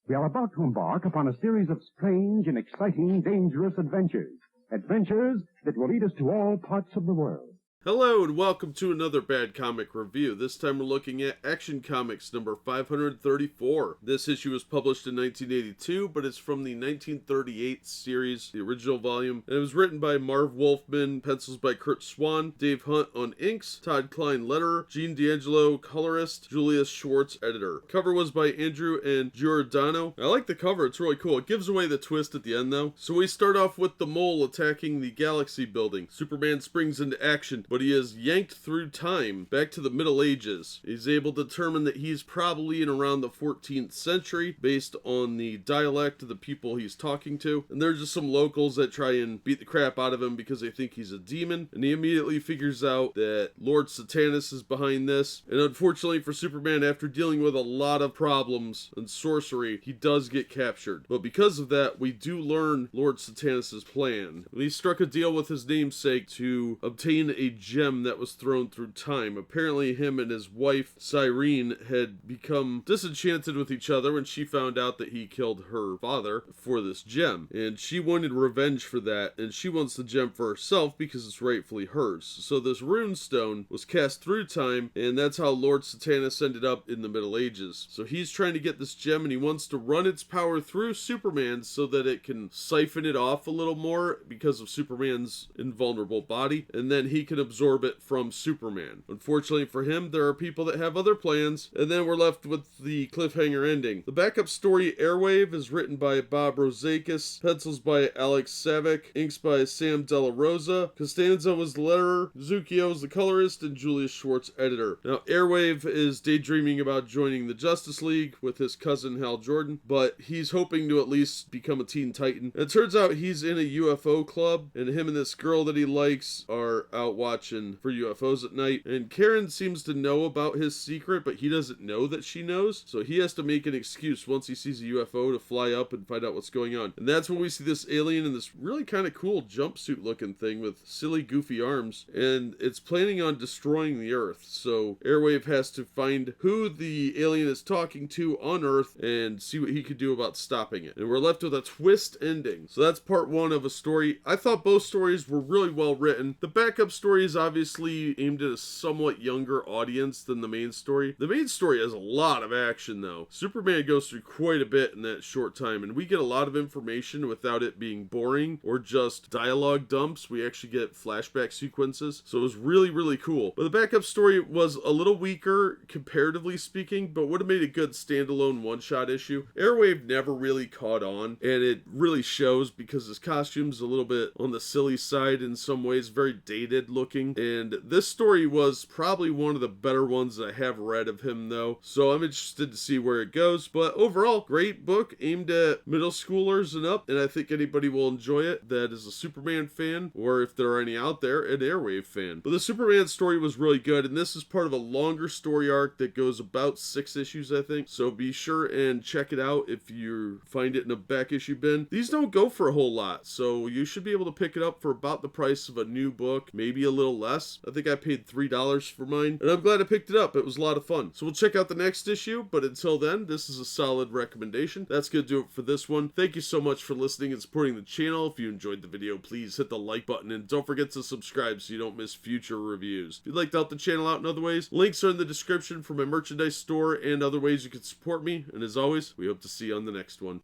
We are about to embark upon a series of strange and exciting, dangerous adventures. Adventures that will lead us to all parts of the world. Hello and welcome to another Bad Comic Review. This time we're looking at Action Comics number 534. This issue was published in 1982, but it's from the 1938 series, the original volume. And it was written by Marv Wolfman, pencils by Curt Swan, Dave Hunt on inks, Todd Klein letterer, Gene D'Angelo colorist, Julius Schwartz editor. Cover was by Andrew and Giordano. I like the cover, it's really cool. It gives away the twist at the end though. So we start off with the mole attacking the Galaxy building. Superman springs into action, but he is yanked through time back to the Middle Ages. He's able to determine that he's probably in around the 14th century based on the dialect of the people he's talking to. And there's just some locals that try and beat the crap out of him because they think he's a demon. And he immediately figures out that Lord Satanis is behind this. And unfortunately for Superman, after dealing with a lot of problems and sorcery, he does get captured. But because of that, we do learn Lord Satanis' plan. He struck a deal with his namesake to obtain a gem that was thrown through time. Apparently him and his wife Cyrene had become disenchanted with each other when she found out that he killed her father for this gem, and she wanted revenge for that, and she wants the gem for herself because it's rightfully hers. So this rune stone was cast through time, and that's how Lord Satanis ended up in the Middle Ages. So he's trying to get this gem and he wants to run its power through Superman so that it can siphon it off a little more because of Superman's invulnerable body, and then he can absorb it from Superman. Unfortunately for him, there are people that have other plans, and then we're left with the cliffhanger ending. The backup story, Airwave, is written by Bob Rozakis, pencils by Alex Savick, inks by Sam Della Rosa. Costanza was the letterer, Zucchio is the colorist, and Julius Schwartz editor. Now, Airwave is daydreaming about joining the Justice League with his cousin Hal Jordan, but he's hoping to at least become a Teen Titan. And it turns out he's in a UFO club, and him and this girl that he likes are out watching for UFOs at night, and Karen seems to know about his secret, but he doesn't know that she knows, so he has to make an excuse once he sees a UFO to fly up and find out what's going on. And that's when we see this alien in this really kind of cool jumpsuit looking thing with silly goofy arms, and it's planning on destroying the Earth. So Airwave has to find who the alien is talking to on Earth and see what he could do about stopping it. And we're left with a twist ending. So that's part one of a story. I thought both stories were really well written. The backup story is obviously aimed at a somewhat younger audience than the main story. The main story has a lot of action though. Superman goes through quite a bit in that short time, and we get a lot of information without it being boring or just dialogue dumps. We actually get flashback sequences, so it was really, really cool. But the backup story was a little weaker comparatively speaking, but would have made a good standalone one-shot issue. Airwave never really caught on, and it really shows because his costume's a little bit on the silly side in some ways, very dated looking, and this story was probably one of the better ones I have read of him though, so I'm interested to see where it goes. But overall, great book aimed at middle schoolers and up, and I think anybody will enjoy it that is a Superman fan, or if there are any out there, an Airwave fan. But the Superman story was really good, and this is part of a longer story arc that goes about 6 issues I think, so be sure and check it out if you find it in a back issue bin. These don't go for a whole lot, so you should be able to pick it up for about the price of a new book, maybe a little less. I think I paid $3 for mine, and I'm glad I picked it up. It was a lot of fun. So we'll check out the next issue, but until then, this is a solid recommendation. That's gonna do it for this one. Thank you so much for listening and supporting the channel. If you enjoyed the video, please hit the like button, and don't forget to subscribe so you don't miss future reviews. If you'd like to help the channel out in other ways, links are in the description for my merchandise store and other ways you can support me, and as always, we hope to see you on the next one.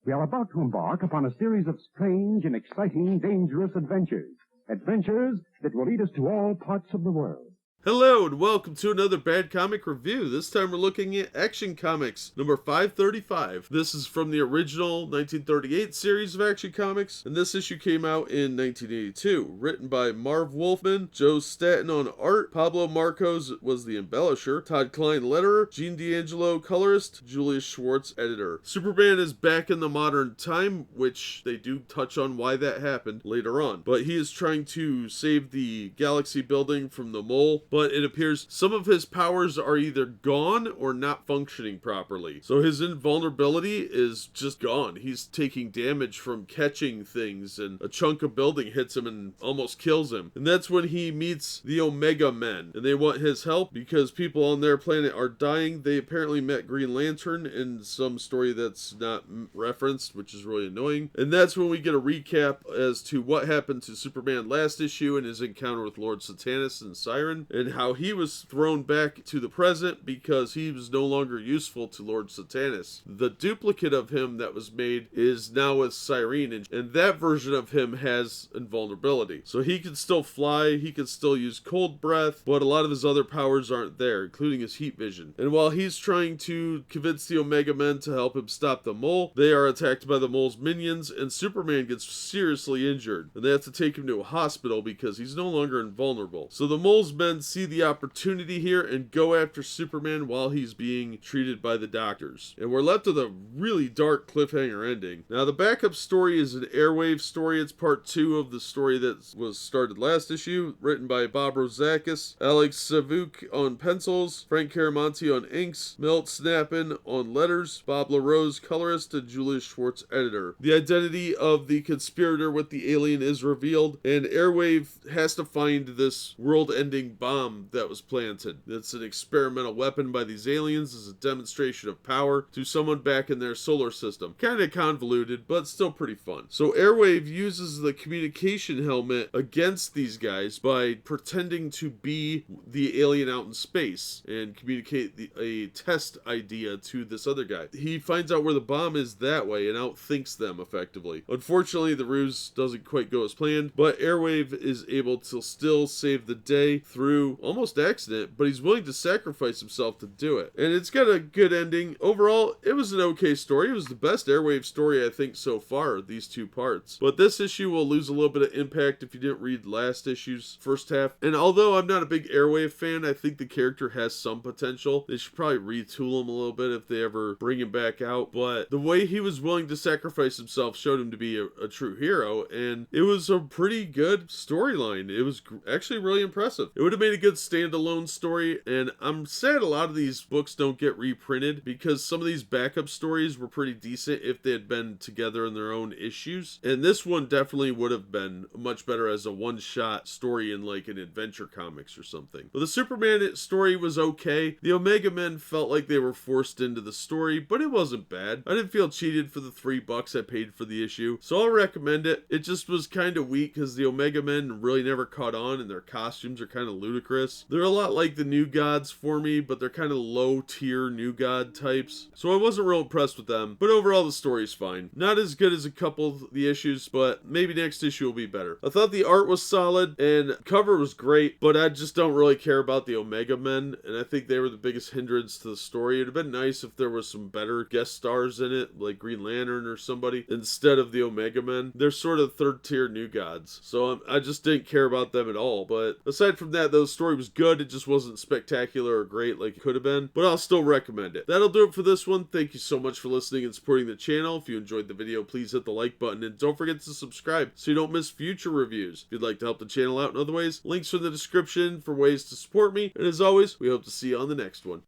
We are about to embark upon a series of strange and exciting, dangerous adventures. Adventures that will lead us to all parts of the world. Hello and welcome to another Bad Comic Review. This time we're looking at Action Comics number 535. This is from the original 1938 series of Action Comics, and this issue came out in 1982. Written by Marv Wolfman, Joe Staton on art, Pablo Marcos was the embellisher, Todd Klein letterer, Gene D'Angelo colorist, Julius Schwartz editor. Superman is back in the modern time, which they do touch on why that happened later on, but he is trying to save the Galaxy building from the mole, but it appears some of his powers are either gone or not functioning properly. So his invulnerability is just gone. He's taking damage from catching things, and a chunk of building hits him and almost kills him. And that's when he meets the Omega Men, and they want his help because people on their planet are dying. They apparently met Green Lantern in some story that's not referenced, which is really annoying. And that's when we get a recap as to what happened to Superman last issue and his encounter with Lord Satanis and Siren, and how he was thrown back to the present because he was no longer useful to Lord Satanis. The duplicate of him that was made is now with Cyrene, and that version of him has invulnerability. So he can still fly, he can still use cold breath, but a lot of his other powers aren't there, including his heat vision. And while he's trying to convince the Omega Men to help him stop the Mole, they are attacked by the Mole's minions, and Superman gets seriously injured, and they have to take him to a hospital because he's no longer invulnerable. So the Mole's men see the opportunity here and go after Superman while he's being treated by the doctors. And we're left with a really dark cliffhanger ending. Now, the backup story is an Airwave story. It's part 2 of the story that was started last issue, written by Bob Rozakis, Alex Savuk on pencils, Frank Caramonte on inks, Milt Snappin on letters, Bob LaRose colorist, and Julius Schwartz editor. The identity of the conspirator with the alien is revealed, and Airwave has to find this world-ending bomb that was planted. It's an experimental weapon by these aliens as a demonstration of power to someone back in their solar system. Kind of convoluted, but still pretty fun. So Airwave uses the communication helmet against these guys by pretending to be the alien out in space and communicate a test idea to this other guy. He finds out where the bomb is that way and outthinks them effectively. Unfortunately, the ruse doesn't quite go as planned, but Airwave is able to still save the day through almost accident, but he's willing to sacrifice himself to do it. And it's got a good ending. Overall, it was an okay story. It was the best Airwave story, I think, so far, these 2 parts. But this issue will lose a little bit of impact if you didn't read last issue's first half. And although I'm not a big Airwave fan, I think the character has some potential. They should probably retool him a little bit if they ever bring him back out. But the way he was willing to sacrifice himself showed him to be a true hero, and it was a pretty good storyline. It was actually really impressive. It would have made a good standalone story, and I'm sad a lot of these books don't get reprinted because some of these backup stories were pretty decent if they had been together in their own issues, and this one definitely would have been much better as a one-shot story in like an adventure comics or something. But the Superman story was okay. The Omega Men felt like they were forced into the story, but it wasn't bad. I didn't feel cheated for the $3 I paid for the issue, so I'll recommend it. It just was kind of weak because the Omega Men really never caught on, and their costumes are kind of ludicrous. They're a lot like the New Gods for me, but they're kind of low-tier New God types, so I wasn't real impressed with them. But overall, the story's fine. Not as good as a couple of the issues, but maybe next issue will be better. I thought the art was solid, and cover was great, but I just don't really care about the Omega Men, and I think they were the biggest hindrance to the story. It'd have been nice if there was some better guest stars in it, like Green Lantern or somebody, instead of the Omega Men. They're sort of third-tier New Gods, so I just didn't care about them at all. But aside from that, the story was good. It just wasn't spectacular or great like it could have been, but I'll still recommend it. That'll do it for this one. Thank you so much for listening and supporting the channel. If you enjoyed the video, please hit the like button, and don't forget to subscribe so you don't miss future reviews. If you'd like to help the channel out in other ways, links are in the description for ways to support me, and as always, we hope to see you on the next one.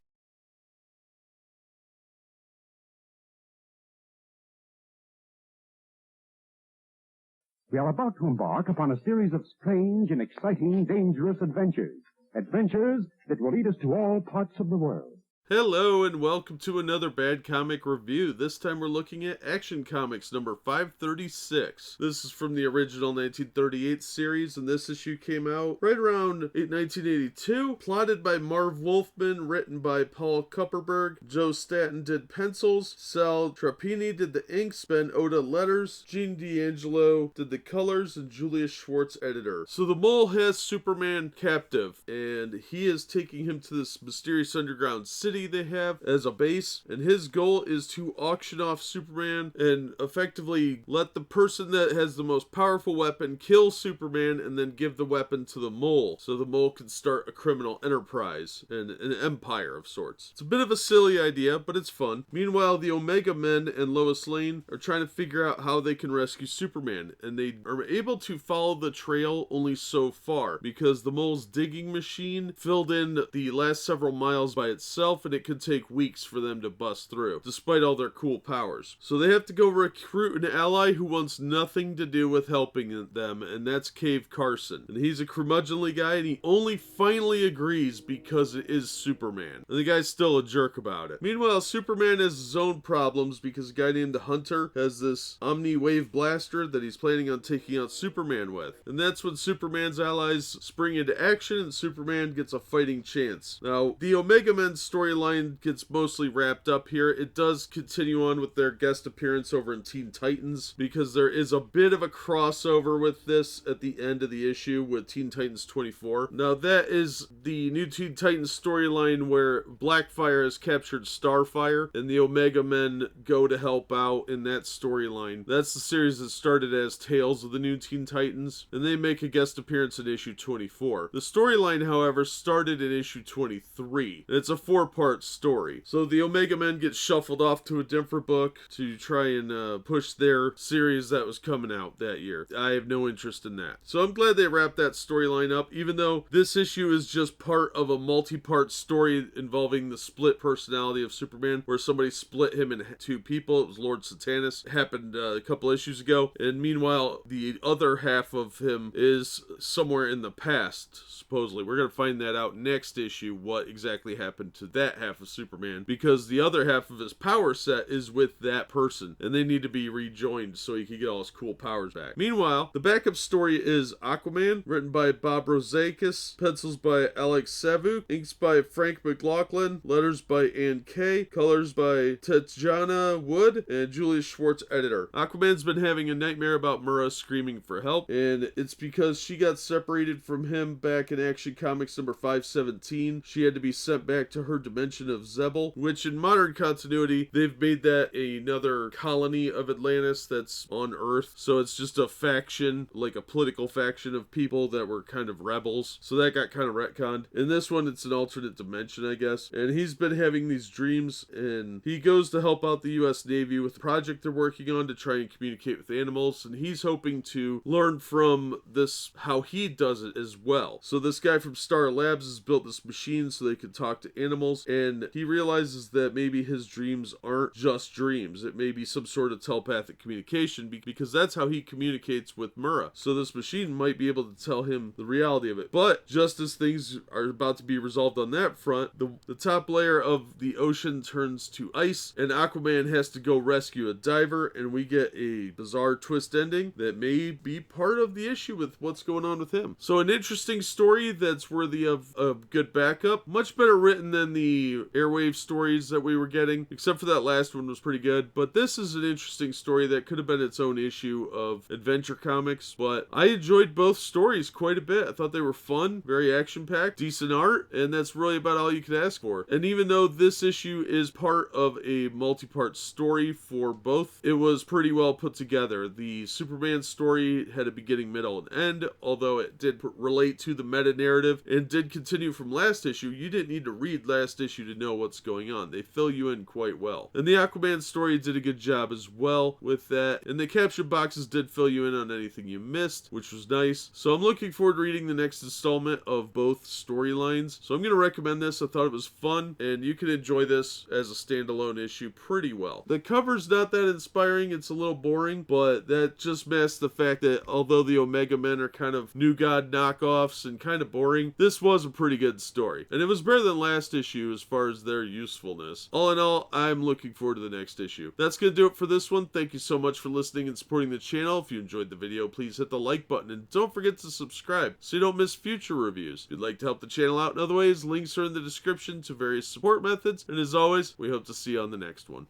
We are about to embark upon a series of strange and exciting, dangerous adventures. Adventures that will lead us to all parts of the world. Hello and welcome to another Bad Comic Review. This time we're looking at Action Comics number 536. This is from the original 1938 series, and this issue came out right around 1982. Plotted by Marv Wolfman, written by Paul Kupperberg. Joe Staton did pencils. Sal Trappini did the inks. Ben Oda letters. Gene D'Angelo did the colors, and Julius Schwartz editor. So the Mole has Superman captive, and he is taking him to this mysterious underground city facility they have as a base, and his goal is to auction off Superman and effectively let the person that has the most powerful weapon kill Superman and then give the weapon to the mole, so the mole can start a criminal enterprise and an empire of sorts. It's a bit of a silly idea, but it's fun. Meanwhile, the Omega Men and Lois Lane are trying to figure out how they can rescue Superman, and they are able to follow the trail only so far because the mole's digging machine filled in the last several miles by itself, and it could take weeks for them to bust through, despite all their cool powers. So they have to go recruit an ally who wants nothing to do with helping them, and that's Cave Carson. And he's a curmudgeonly guy, and he only finally agrees because it is Superman. And the guy's still a jerk about it. Meanwhile, Superman has his own problems because a guy named the Hunter has this Omni-Wave blaster that he's planning on taking out Superman with. And that's when Superman's allies spring into action and Superman gets a fighting chance. Now, the Omega Men storyline gets mostly wrapped up here. It does continue on with their guest appearance over in Teen Titans because there is a bit of a crossover with this at the end of the issue with Teen Titans 24. Now, that is the new Teen Titans storyline where Blackfire has captured Starfire and the Omega Men go to help out in that storyline. That's the series that started as Tales of the New Teen Titans, and they make a guest appearance in issue 24. The storyline, however, started in issue 23. It's a 4-part story. So the Omega Men get shuffled off to a different book to try and push their series that was coming out that year. I have no interest in that. So I'm glad they wrapped that storyline up, even though this issue is just part of a multi-part story involving the split personality of Superman, where somebody split him in 2 people. It was Lord Satanis. It happened a couple issues ago. And meanwhile, the other half of him is somewhere in the past, supposedly. We're going to find that out next issue, what exactly happened to that half of Superman, because the other half of his power set is with that person, and they need to be rejoined so he can get all his cool powers back. Meanwhile, the backup story is Aquaman, written by Bob Rozakis, pencils by Alex Savuk, inks by Frank McLaughlin, letters by Ann Kay, colors by Tatjana Wood, and Julius Schwartz, editor. Aquaman's been having a nightmare about Mura screaming for help, and it's because she got separated from him back in Action Comics number 517. She had to be sent back to her dimension of Zebel, which in modern continuity, they've made that another colony of Atlantis that's on Earth. So it's just a faction, like a political faction of people that were kind of rebels. So that got kind of retconned. In this one, it's an alternate dimension, I guess. And he's been having these dreams, and he goes to help out the U.S. Navy with the project they're working on to try and communicate with animals, and he's hoping to learn from this how he does it as well. So this guy from Star Labs has built this machine so they can talk to animals, and he realizes that maybe his dreams aren't just dreams. It may be some sort of telepathic communication because that's how he communicates with Mura. So this machine might be able to tell him the reality of it. But just as things are about to be resolved on that front, the top layer of the ocean turns to ice, and Aquaman has to go rescue a diver, and we get a bizarre twist ending that may be part of the issue with what's going on with him. So an interesting story that's worthy of a good backup. Much better written than the Airwave stories that we were getting, except for that last one was pretty good. But this is an interesting story that could have been its own issue of Adventure Comics, but I enjoyed both stories quite a bit. I thought they were fun, very action-packed, decent art, and that's really about all you could ask for. And even though this issue is part of a multi-part story for both, it was pretty well put together. The Superman story had a beginning, middle, and end, although it did relate to the meta-narrative and did continue from last issue. You didn't need to read last issue to know what's going on. They fill you in quite well. And the Aquaman story did a good job as well with that, and the caption boxes did fill you in on anything you missed, which was nice. So I'm looking forward to reading the next installment of both storylines. So I'm going to recommend this. I thought it was fun, and you can enjoy this as a standalone issue pretty well. The cover's not that inspiring. It's a little boring, but that just masks the fact that although the Omega Men are kind of New God knockoffs and kind of boring, this was a pretty good story. And it was better than last issue as far as their usefulness. All in all, I'm looking forward to the next issue. That's going to do it for this one. Thank you so much for listening and supporting the channel. If you enjoyed the video, please hit the like button and don't forget to subscribe so you don't miss future reviews. If you'd like to help the channel out in other ways, links are in the description to various support methods. And as always, we hope to see you on the next one.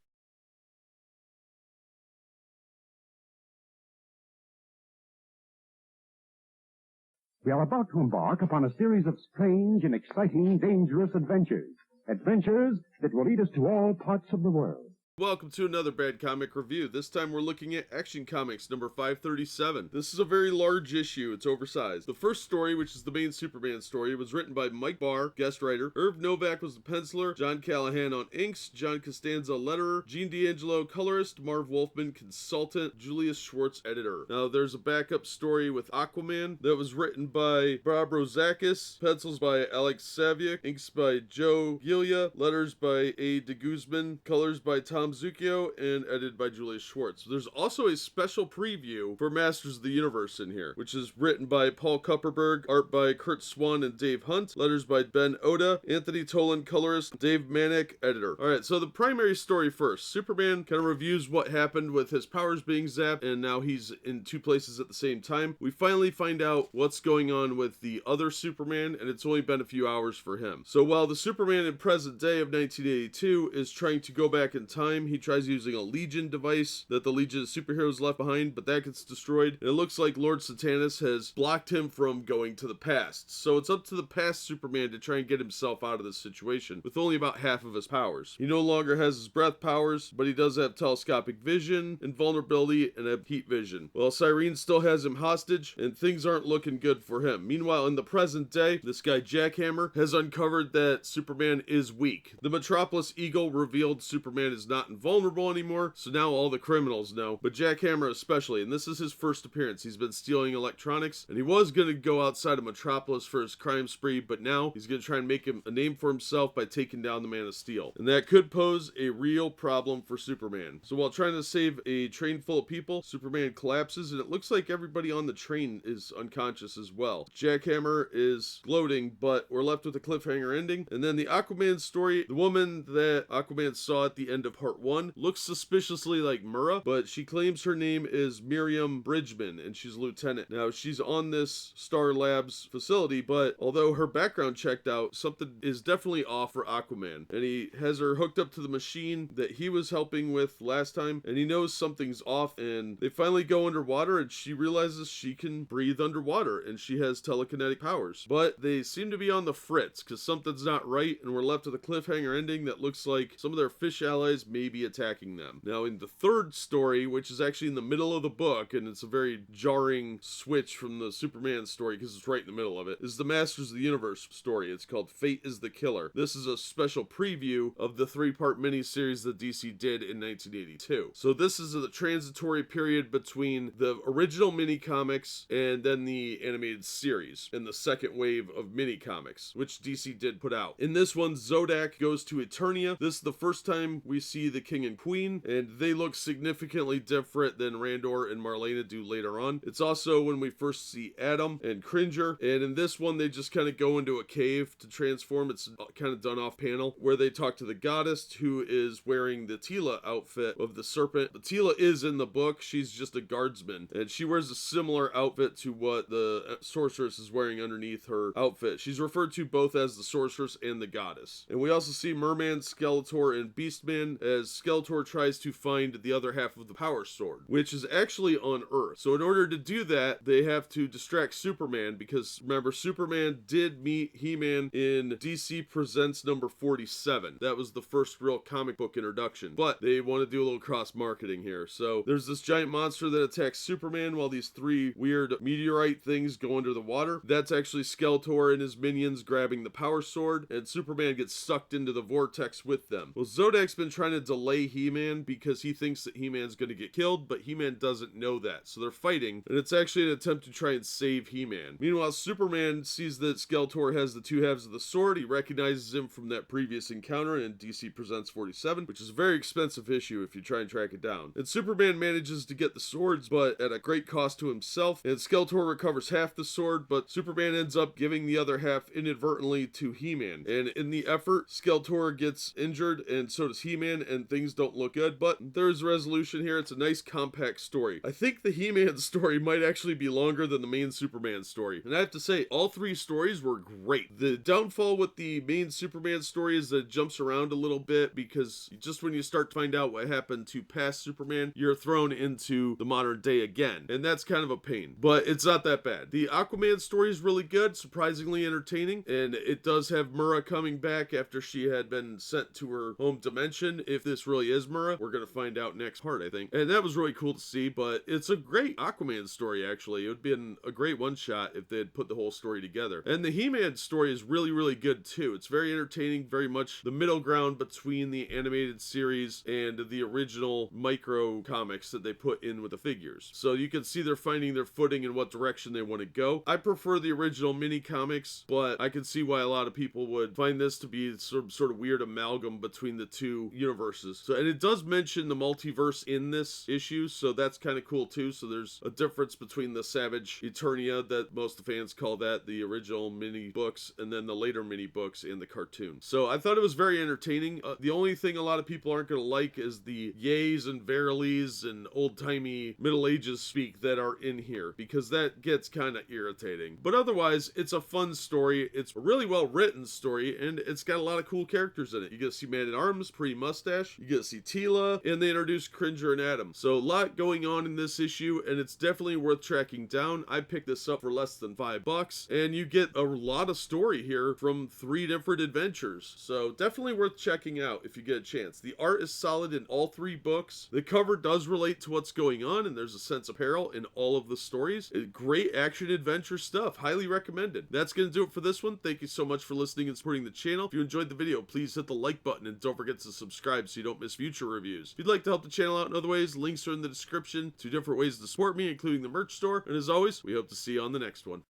We are about to embark upon a series of strange and exciting, dangerous adventures. Adventures that will lead us to all parts of the world. Welcome to another Bad Comic Review. This time we're looking at Action Comics number 537. This is a very large issue. It's oversized. The first story, which is the main Superman story, was written by Mike Barr, guest writer. Irv Novak was the penciler. John Callahan on inks. John Costanza, letterer. Gene D'Angelo, colorist. Marv Wolfman, consultant. Julius Schwartz, editor. Now, there's a backup story with Aquaman that was written by Bob Rozakis. Pencils by Alex Saviuk. Inks by Joe Gilia. Letters by A. de Guzman. Colors by Tom Zucchio, and edited by Julius Schwartz. There's also a special preview for Masters of the Universe in here, which is written by Paul Kupperberg, art by Kurt Swan and Dave Hunt, letters by Ben Oda, Anthony Tolan, colorist, Dave Manek, editor. Alright, so the primary story first. Superman kind of reviews what happened with his powers being zapped, and now he's in two places at the same time. We finally find out what's going on with the other Superman, and it's only been a few hours for him. So while the Superman in present day of 1982 is trying to go back in time, he tries using a Legion device that the Legion of Superheroes left behind, but that gets destroyed. And it looks like Lord Satanis has blocked him from going to the past. So it's up to the past Superman to try and get himself out of this situation, with only about half of his powers. He no longer has his breath powers, but he does have telescopic vision, invulnerability, and a heat vision. Well, Cyrene still has him hostage, and things aren't looking good for him. Meanwhile, in the present day, this guy Jackhammer has uncovered that Superman is weak. The Metropolis Eagle revealed Superman is not invulnerable anymore, so now all the criminals know, but Jackhammer especially, and this is his first appearance. He's been stealing electronics, and he was going to go outside of Metropolis for his crime spree, but now he's going to try and make him a name for himself by taking down the Man of Steel, and that could pose a real problem for Superman. So while trying to save a train full of people, Superman collapses, and it looks like everybody on the train is unconscious as well. Jackhammer is gloating, but we're left with a cliffhanger ending, and then the Aquaman story. The woman that Aquaman saw at the end of Part 1 looks suspiciously like Murrah, but she claims her name is Miriam Bridgman, and she's a lieutenant. Now, she's on this Star Labs facility, but although her background checked out, something is definitely off for Aquaman, and he has her hooked up to the machine that he was helping with last time, and he knows something's off, and they finally go underwater, and she realizes she can breathe underwater, and she has telekinetic powers. But they seem to be on the fritz, because something's not right, and we're left with a cliffhanger ending that looks like some of their fish allies may be attacking them. Now, in the third story, which is actually in the middle of the book, and it's a very jarring switch from the Superman story because it's right in the middle of it, is the Masters of the Universe story. It's called Fate is the Killer. This is a special preview of the three-part miniseries that DC did in 1982. So this is the transitory period between the original mini-comics and then the animated series, and the second wave of mini-comics, which DC did put out. In this one, Zodak goes to Eternia. This is the first time we see the King and Queen, and they look significantly different than Randor and Marlena do later on. It's also when we first see Adam and Cringer, and in this one they just kind of go into a cave to transform. It's kind of done off panel, where they talk to the goddess, who is wearing the Tila outfit of the serpent. The Tila is in the book, she's just a guardsman, and she wears a similar outfit to what the sorceress is wearing underneath her outfit. She's referred to both as the sorceress and the goddess. And we also see Merman, Skeletor, and Beastman as Skeletor tries to find the other half of the Power Sword, which is actually on Earth. So in order to do that, they have to distract Superman, because remember, Superman did meet He-Man in DC Presents number 47. That was the first real comic book introduction, but they want to do a little cross-marketing here. So there's this giant monster that attacks Superman while these three weird meteorite things go under the water. That's actually Skeletor and his minions grabbing the Power Sword, and Superman gets sucked into the vortex with them. Well, Zodak's been trying to delay He-Man because he thinks that He-Man's going to get killed, but He-Man doesn't know that. So they're fighting, and it's actually an attempt to try and save He-Man. Meanwhile, Superman sees that Skeletor has the two halves of the sword. He recognizes him from that previous encounter in DC Presents 47, which is a very expensive issue if you try and track it down. And Superman manages to get the swords, but at a great cost to himself, and Skeletor recovers half the sword, but Superman ends up giving the other half inadvertently to He-Man. And in the effort, Skeletor gets injured, and so does He-Man, and and things don't look good, but there's resolution here. It's a nice compact story. I think the He-Man story might actually be longer than the main Superman story. And I have to say, all three stories were great. The downfall with the main Superman story is that it jumps around a little bit, because just when you start to find out what happened to past Superman, you're thrown into the modern day again. And that's kind of a pain, but it's not that bad. The Aquaman story is really good, surprisingly entertaining, and it does have Murrah coming back after she had been sent to her home dimension. If this really is Murrah, we're going to find out next part, I think. And that was really cool to see, but it's a great Aquaman story, actually. It would have been a great one-shot if they had put the whole story together. And the He-Man story is really, really good, too. It's very entertaining, very much the middle ground between the animated series and the original micro comics that they put in with the figures. So you can see they're finding their footing in what direction they want to go. I prefer the original mini comics, but I can see why a lot of people would find this to be some sort of weird amalgam between the two universes. So, and it does mention the multiverse in this issue, so that's kind of cool too. So there's a difference between the Savage Eternia, that most of the fans call that, the original mini books, and then the later mini books in the cartoon. So I thought it was very entertaining. The only thing a lot of people aren't going to like is the yays and verilies and old-timey Middle Ages speak that are in here, because that gets kind of irritating. But otherwise, it's a fun story. It's a really well-written story, and it's got a lot of cool characters in it. You get to see Man-at-Arms, Pre-Mustache, you get to see Tila, and they introduce Cringer and Adam. So a lot going on in this issue, and it's definitely worth tracking down. I picked this up for less than $5, and you get a lot of story here from 3 different adventures. So definitely worth checking out if you get a chance. The art is solid in all 3 books. The cover does relate to what's going on, and there's a sense of peril in all of the stories. Great action adventure stuff. Highly recommended. That's going to do it for this one. Thank you so much for listening and supporting the channel. If you enjoyed the video, please hit the like button, and don't forget to subscribe so you don't miss future reviews. If you'd like to help the channel out in other ways, links are in the description to different ways to support me, including the merch store. And as always, we hope to see you on the next one.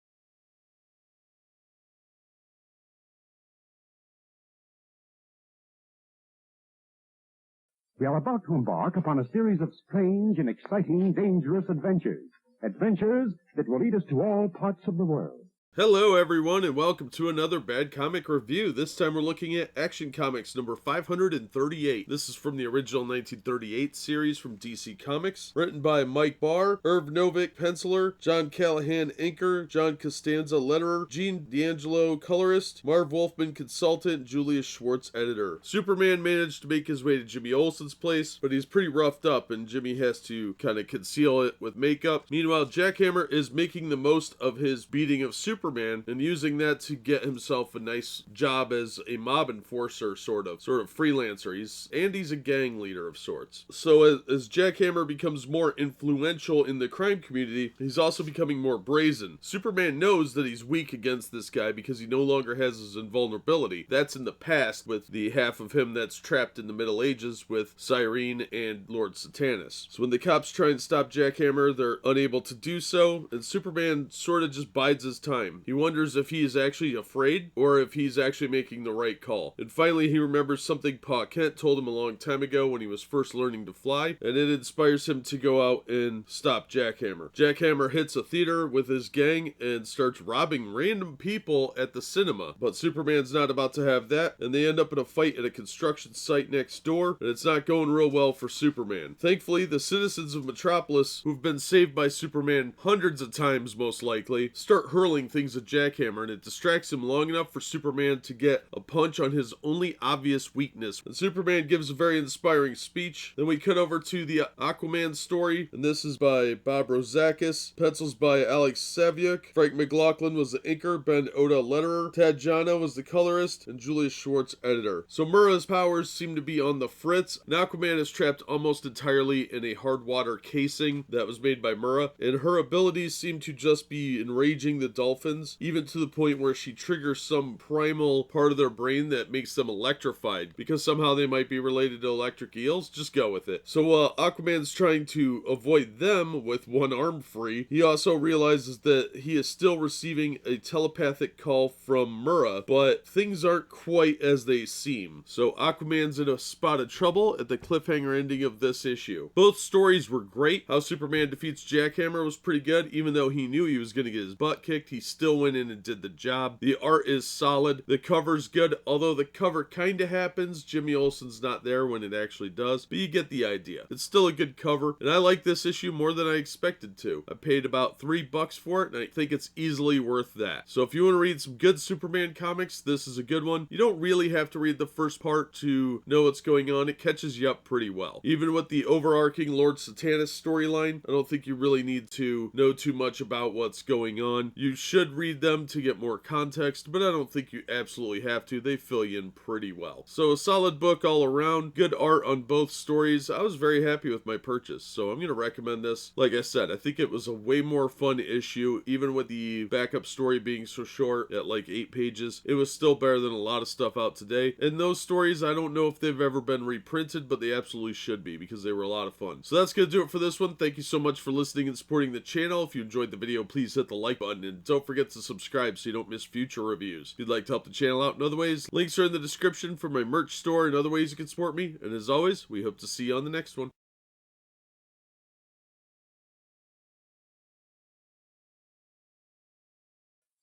We are about to embark upon a series of strange and exciting, dangerous adventures. Adventures that will lead us to all parts of the world. Hello everyone, and welcome to another Bad Comic Review. This time we're looking at Action Comics number 538. This is from the original 1938 series from DC Comics. Written by Mike Barr, Irv Novick, penciler, John Callahan, inker, John Costanza, letterer, Gene D'Angelo, colorist, Marv Wolfman, consultant, Julius Schwartz, editor. Superman managed to make his way to Jimmy Olsen's place, but he's pretty roughed up, and Jimmy has to kind of conceal it with makeup. Meanwhile, Jackhammer is making the most of his beating of Superman and using that to get himself a nice job as a mob enforcer, sort of freelancer. He's a gang leader of sorts. So as Jackhammer becomes more influential in the crime community, he's also becoming more brazen. Superman knows that he's weak against this guy because he no longer has his invulnerability. That's in the past with the half of him that's trapped in the Middle Ages with Cyrene and Lord Satanis. So when the cops try and stop Jackhammer, they're unable to do so, and Superman sort of just bides his time. He wonders if he is actually afraid or if he's actually making the right call. And finally, he remembers something Pa Kent told him a long time ago when he was first learning to fly, and it inspires him to go out and stop Jackhammer. Jackhammer hits a theater with his gang and starts robbing random people at the cinema, but Superman's not about to have that, and they end up in a fight at a construction site next door, and it's not going real well for Superman. Thankfully, the citizens of Metropolis, who've been saved by Superman hundreds of times most likely, start hurling things at Jackhammer, and it distracts him long enough for Superman to get a punch on his only obvious weakness. And Superman gives a very inspiring speech. Then we cut over to the Aquaman story, and this is by Bob Rozakis, pencils by Alex Saviuk. Frank McLaughlin was the inker, Ben Oda letterer, Tad Jano was the colorist, and Julius Schwartz editor. So Murrah's powers seem to be on the fritz, and Aquaman is trapped almost entirely in a hard water casing that was made by Murrah, and her abilities seem to just be enraging the dolphins, even to the point where she triggers some primal part of their brain that makes them electrified, because somehow they might be related to electric eels. Just go with it. So while Aquaman's trying to avoid them with one arm free, he also realizes that he is still receiving a telepathic call from Murrah, but things aren't quite as they seem. So Aquaman's in a spot of trouble at the cliffhanger ending of this issue. Both stories were great. How Superman defeats Jackhammer was pretty good. Even though he knew he was going to get his butt kicked, he still still went in and did the job. The art is solid. The cover's good, although the cover kind of happens. Jimmy Olsen's not there when it actually does, but you get the idea. It's still a good cover, and I like this issue more than I expected to. I paid about $3 for it, and I think it's easily worth that. So if you want to read some good Superman comics, this is a good one. You don't really have to read the first part to know what's going on. It catches you up pretty well. Even with the overarching Lord Satanis storyline, I don't think you really need to know too much about what's going on. You should read them to get more context, but I don't think you absolutely have to. They fill you in pretty well. So a solid book all around, good art on both stories. I was very happy with my purchase, so I'm going to recommend this. Like I said, I think it was a way more fun issue, even with the backup story being so short at like 8 pages. It was still better than a lot of stuff out today. And those stories, I don't know if they've ever been reprinted, but they absolutely should be because they were a lot of fun. So that's going to do it for this one. Thank you so much for listening and supporting the channel. If you enjoyed the video, please hit the like button and don't forget to subscribe so you don't miss future reviews. If you'd like to help the channel out in other ways, links are in the description for my merch store and other ways you can support me. And as always, we hope to see you on the next one.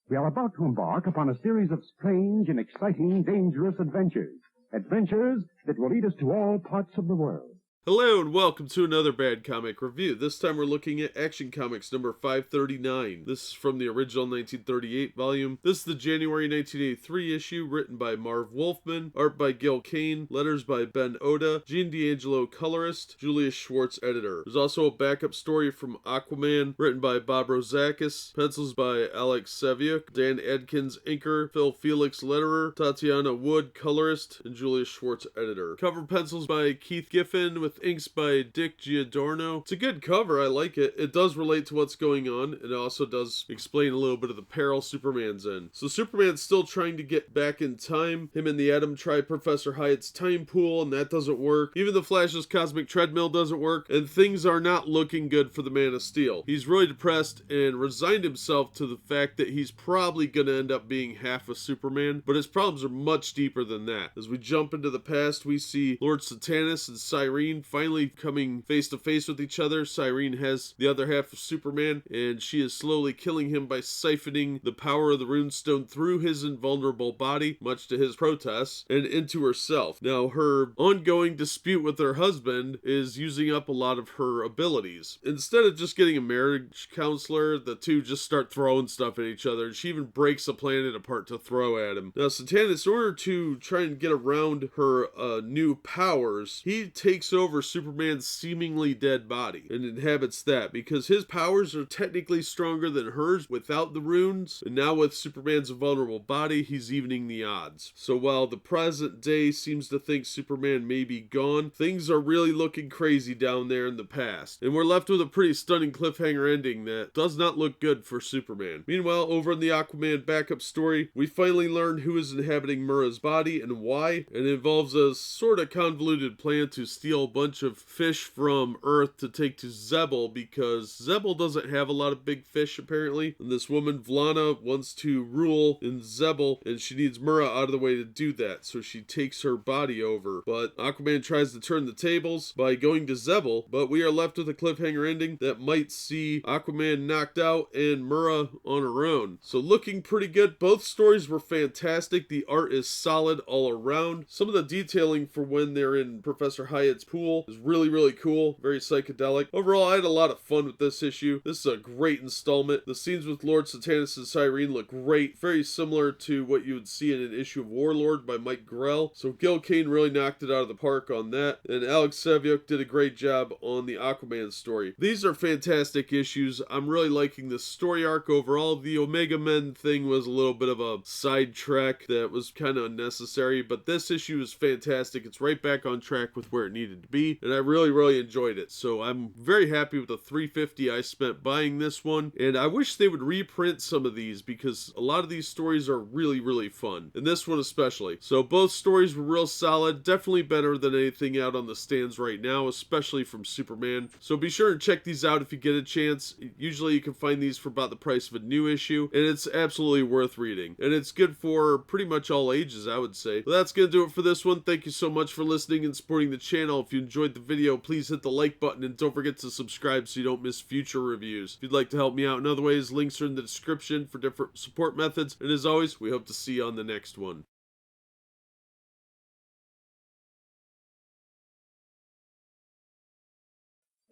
We are about to embark upon a series of strange and exciting, dangerous adventures. Adventures that will lead us to all parts of the world. Hello and welcome to another Bad Comic Review. This time we're looking at Action Comics number 539. This is from the original 1938 volume. This is the January 1983 issue, written by Marv Wolfman, art by Gil Kane, letters by Ben Oda, Gene D'Angelo colorist, Julius Schwartz editor. There's also a backup story from Aquaman, written by Bob Rozakis, pencils by Alex Saviuk, Dan Adkins inker, Phil Felix letterer, Tatiana Wood colorist, and Julius Schwartz editor. Cover pencils by Keith Giffen with inks by Dick Giordano. It's a good cover, I like it. It does relate to what's going on. It also does explain a little bit of the peril Superman's in. So Superman's still trying to get back in time. Him and the Atom try Professor Hyatt's time pool, and that doesn't work. Even the Flash's cosmic treadmill doesn't work, and things are not looking good for the Man of Steel. He's really depressed and resigned himself to the fact that he's probably gonna end up being half a Superman, but his problems are much deeper than that. As we jump into the past, we see Lord Satanis and Cyrene finally coming face to face with each other. Cyrene has the other half of Superman, and she is slowly killing him by siphoning the power of the runestone through his invulnerable body, much to his protests, and into herself. Now, her ongoing dispute with her husband is using up a lot of her abilities. Instead of just getting a marriage counselor, the two just start throwing stuff at each other, and she even breaks a planet apart to throw at him. Now, Satanis, in order to try and get around her new powers, he takes over Superman's seemingly dead body and inhabits that because his powers are technically stronger than hers without the runes, and now with Superman's invulnerable body, he's evening the odds. So while the present day seems to think Superman may be gone, things are really looking crazy down there in the past, and we're left with a pretty stunning cliffhanger ending that does not look good for Superman. Meanwhile, over in the Aquaman backup story, we finally learn who is inhabiting Mura's body and why, and it involves a sort of convoluted plan to steal a bunch of fish from Earth to take to Zebel because Zebel doesn't have a lot of big fish apparently, and this woman Vlana wants to rule in Zebel, and she needs Mura out of the way to do that, so she takes her body over. But Aquaman tries to turn the tables by going to Zebel, but we are left with a cliffhanger ending that might see Aquaman knocked out and Mura on her own. So looking pretty good. Both stories were fantastic. The art is solid all around. Some of the detailing for when they're in Professor Hyatt's pool is really cool, very psychedelic. Overall, I had a lot of fun with this issue. This is a great installment. The scenes with Lord Satanis and Cyrene look great, very similar to what you would see in an issue of Warlord by Mike Grell. So Gil Kane really knocked it out of the park on that, and Alex Saviuk did a great job on the Aquaman story. These are fantastic issues. I'm really liking the story arc overall. The Omega Men thing was a little bit of a sidetrack that was kind of unnecessary, but this issue is fantastic. It's right back on track with where it needed to be, and I really enjoyed it. So I'm very happy with the $3.50 I spent buying this one, and I wish they would reprint some of these because a lot of these stories are really fun, and this one especially. So both stories were real solid, definitely better than anything out on the stands right now, especially from Superman. So be sure and check these out if you get a chance. Usually you can find these for about the price of a new issue, and it's absolutely worth reading, and it's good for pretty much all ages, I would say. Well, that's gonna do it for this one. Thank you so much for listening and supporting the channel. If you enjoyed the video, please hit the like button and don't forget to subscribe so you don't miss future reviews. If you'd like to help me out in other ways, links are in the description for different support methods. And as always, we hope to see you on the next one.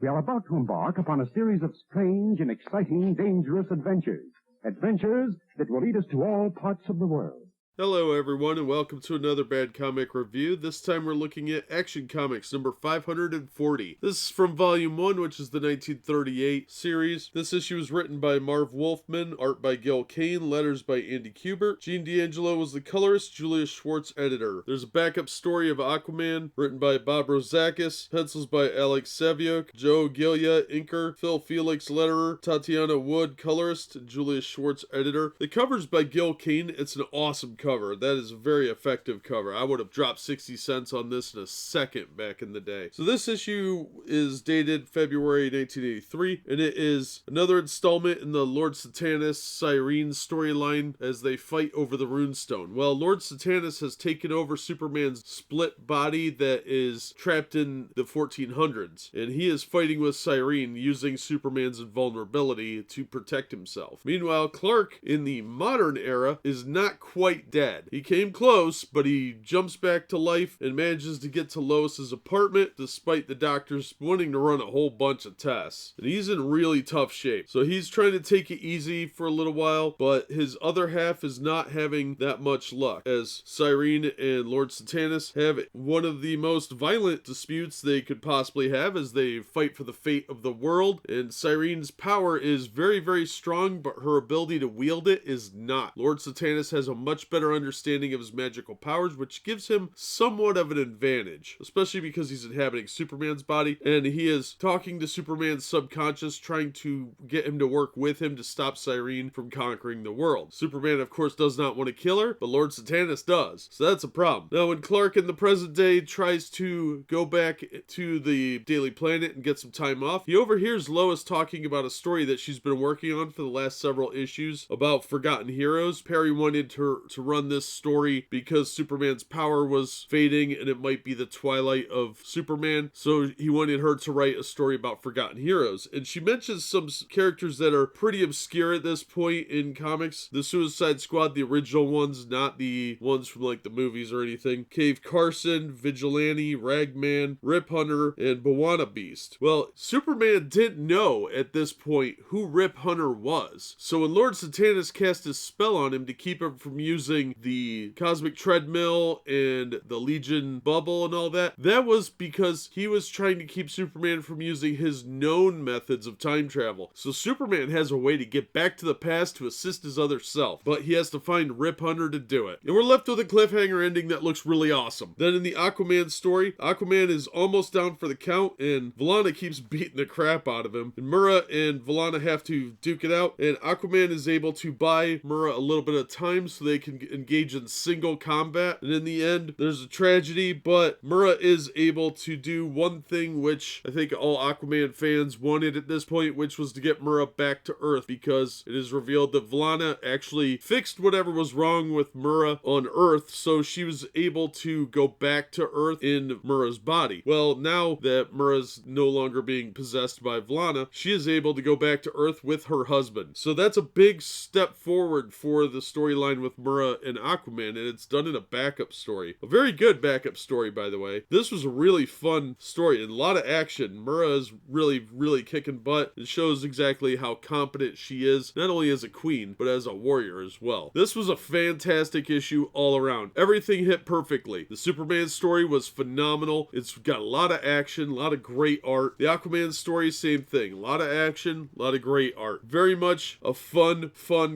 We are about to embark upon a series of strange and exciting, dangerous adventures. Adventures that will lead us to all parts of the world. Hello everyone and welcome to another Bad Comic Review. This time we're looking at Action Comics number 540. This is from Volume 1, which is the 1938 series. This issue was written by Marv Wolfman, art by Gil Kane, letters by Andy Kubert. Gene D'Angelo was the colorist, Julius Schwartz editor. There's a backup story of Aquaman, written by Bob Rozakis, pencils by Alex Saviuk, Joe Gillia, inker, Phil Felix, letterer, Tatiana Wood, colorist, Julius Schwartz editor. The cover's by Gil Kane. It's an awesome cover. That is a very effective cover. I would have dropped 60 cents on this in a second back in the day. So this issue is dated February 1983, and it is another installment in the Lord Satanis Cyrene storyline as they fight over the runestone. Well, Lord Satanis has taken over Superman's split body that is trapped in the 1400s, and he is fighting with Cyrene using Superman's invulnerability to protect himself. Meanwhile, Clark in the modern era is not quite dead. He came close, but he jumps back to life and manages to get to Lois's apartment despite the doctors wanting to run a whole bunch of tests. And he's in really tough shape. So he's trying to take it easy for a little while, but his other half is not having that much luck, as Cyrene and Lord Satanis have one of the most violent disputes they could possibly have as they fight for the fate of the world. And Cyrene's power is very, very strong, but her ability to wield it is not. Lord Satanis has a much better understanding of his magical powers, which gives him somewhat of an advantage, especially because he's inhabiting Superman's body, and he is talking to Superman's subconscious, trying to get him to work with him to stop Cyrene from conquering the world. Superman, of course, does not want to kill her, but Lord Satanis does, so that's a problem. Now, when Clark in the present day tries to go back to the Daily Planet and get some time off, he overhears Lois talking about a story that she's been working on for the last several issues about forgotten heroes. Perry wanted her to run this story because Superman's power was fading and it might be the twilight of Superman, so he wanted her to write a story about forgotten heroes. And she mentions some characters that are pretty obscure at this point in comics. The Suicide Squad, the original ones, not the ones from like the movies or anything. Cave Carson, Vigilante, Ragman, Rip Hunter, and Bwana Beast. Well, Superman didn't know at this point who Rip Hunter was, so when Lord Satanis cast his spell on him to keep him from using the Cosmic Treadmill and the Legion Bubble and all that, that was because he was trying to keep Superman from using his known methods of time travel. So Superman has a way to get back to the past to assist his other self, but he has to find Rip Hunter to do it. And we're left with a cliffhanger ending that looks really awesome. Then in the Aquaman story, Aquaman is almost down for the count, and Valana keeps beating the crap out of him. And Murrah and Valana have to duke it out, and Aquaman is able to buy Murrah a little bit of time so they can engage in single combat. And in the end, there's a tragedy, but Murrah is able to do one thing which I think all Aquaman fans wanted at this point, which was to get Murrah back to Earth, because it is revealed that Valana actually fixed whatever was wrong with Murrah on Earth, so she was able to go back to Earth in Murrah's body. Well, now that Murrah's no longer being possessed by Valana, she is able to go back to Earth with her husband. So that's a big step forward for the storyline with Murrah and Aquaman, and it's done in a backup story. A very good backup story, by the way. This was a really fun story and a lot of action. Murrah is really kicking butt. It shows exactly how competent she is, not only as a queen, but as a warrior as well. This was a fantastic issue all around. Everything hit perfectly. The Superman story was phenomenal. It's got a lot of action, a lot of great art. The Aquaman story, same thing. A lot of action, a lot of great art. Very much a fun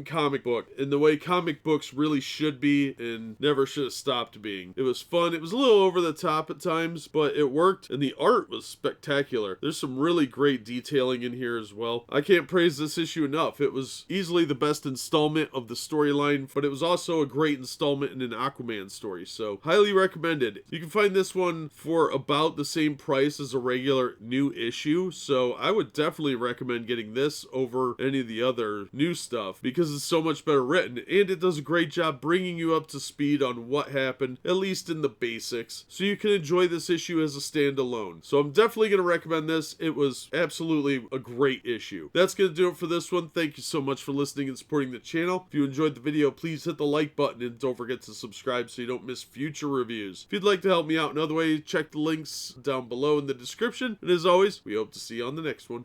comic book, in the way comic books really should be and never should have stopped being. It was fun. It was a little over the top at times, but it worked, and the art was spectacular. There's some really great detailing in here as well. I can't praise this issue enough. It was easily the best installment of the storyline, but it was also a great installment in an Aquaman story, so highly recommended. You can find this one for about the same price as a regular new issue, so I would definitely recommend getting this over any of the other new stuff because it's so much better written, and it does a great job job bringing you up to speed on what happened, at least in the basics, so you can enjoy this issue as a standalone. So I'm definitely going to recommend this. It was absolutely a great issue. That's going to do it for this one. Thank you so much for listening and supporting the channel. If you enjoyed the video, please hit the like button and don't forget to subscribe so you don't miss future reviews. If you'd like to help me out in other ways, check the links down below in the description. And as always, we hope to see you on the next one.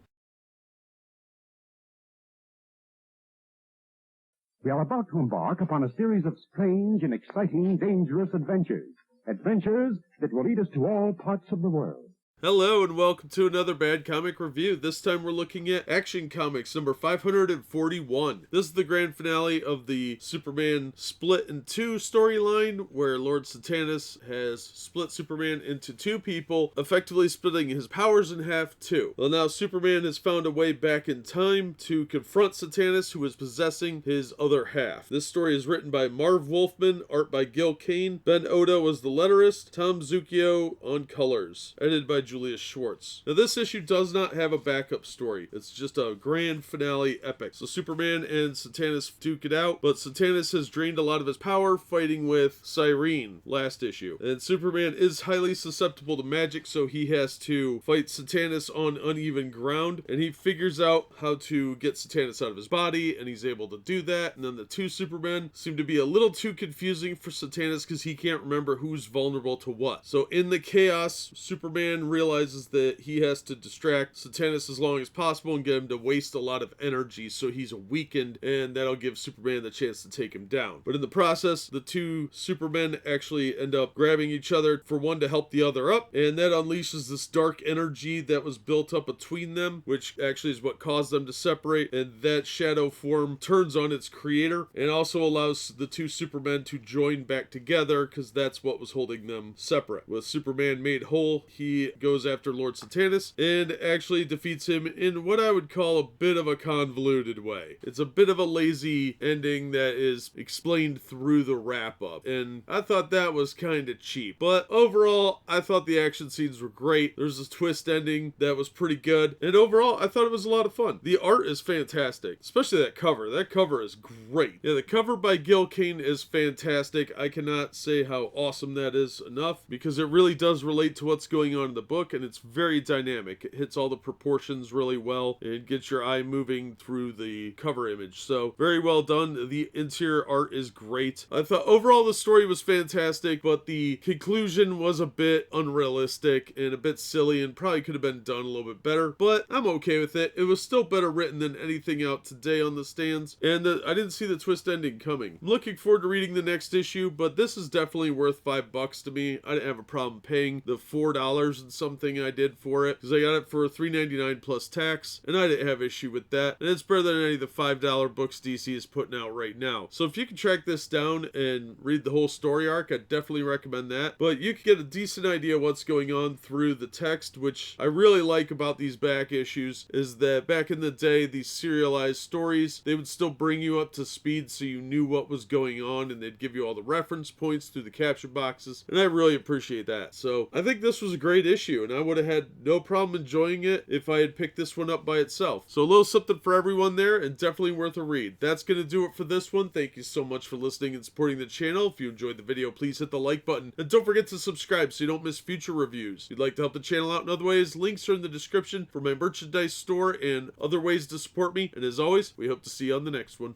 We are about to embark upon a series of strange and exciting, dangerous adventures. Adventures that will lead us to all parts of the world. Hello and welcome to another Bad Comic Review. This time we're looking at Action Comics number 541. This is the grand finale of the Superman Split in Two storyline, where Lord Satanis has split Superman into two people, effectively splitting his powers in half too. Well, now Superman has found a way back in time to confront Satanis, who is possessing his other half. This story is written by Marv Wolfman, art by Gil Kane, Ben Oda was the letterist, Tom Zucchio on colors, edited by Julius Schwartz. Now this issue does not have a backup story. It's just a grand finale epic. So Superman and Satanis duke it out, but Satanis has drained a lot of his power fighting with Cyrene last issue. And Superman is highly susceptible to magic, so he has to fight Satanis on uneven ground, and he figures out how to get Satanis out of his body, and he's able to do that. And then the two Supermen seem to be a little too confusing for Satanis because he can't remember who's vulnerable to what. So in the chaos, Superman realizes that he has to distract Satanis as long as possible and get him to waste a lot of energy so he's weakened, and that'll give Superman the chance to take him down. But in the process, the two Supermen actually end up grabbing each other for one to help the other up, and that unleashes this dark energy that was built up between them, which actually is what caused them to separate, and that shadow form turns on its creator and also allows the two Supermen to join back together because that's what was holding them separate. With Superman made whole, he goes after Lord Satanis and actually defeats him in what I would call a bit of a convoluted way. It's a bit of a lazy ending that is explained through the wrap-up, and I thought that was kind of cheap. But overall, I thought the action scenes were great. There's a twist ending that was pretty good, and overall, I thought it was a lot of fun. The art is fantastic, especially that cover. That cover is great. Yeah, the cover by Gil Kane is fantastic. I cannot say how awesome that is enough, because it really does relate to what's going on in the book, and it's very dynamic. It hits all the proportions really well and gets your eye moving through the cover image. So very well done. The interior art is great. I thought overall the story was fantastic, but the conclusion was a bit unrealistic and a bit silly and probably could have been done a little bit better, but I'm okay with it. It was still better written than anything out today on the stands, and I didn't see the twist ending coming. I'm looking forward to reading the next issue, but this is definitely worth $5 to me. I didn't have a problem paying the $4 and something I did for it, because I got it for $3.99 plus tax, and I didn't have issue with that, and it's better than any of the $5 books DC is putting out right now. So if you can track this down and read the whole story arc, I definitely recommend that, but you can get a decent idea what's going on through the text, which I really like about these back issues, is that back in the day, these serialized stories, they would still bring you up to speed so you knew what was going on, and they'd give you all the reference points through the caption boxes, and I really appreciate that. So I think this was a great issue, and I would have had no problem enjoying it if I had picked this one up by itself. So a little something for everyone there, and definitely worth a read. That's going to do it for this one. Thank you so much for listening and supporting the channel. If you enjoyed the video, please hit the like button, and don't forget to subscribe so you don't miss future reviews. If you'd like to help the channel out in other ways, links are in the description for my merchandise store and other ways to support me. And as always, we hope to see you on the next one.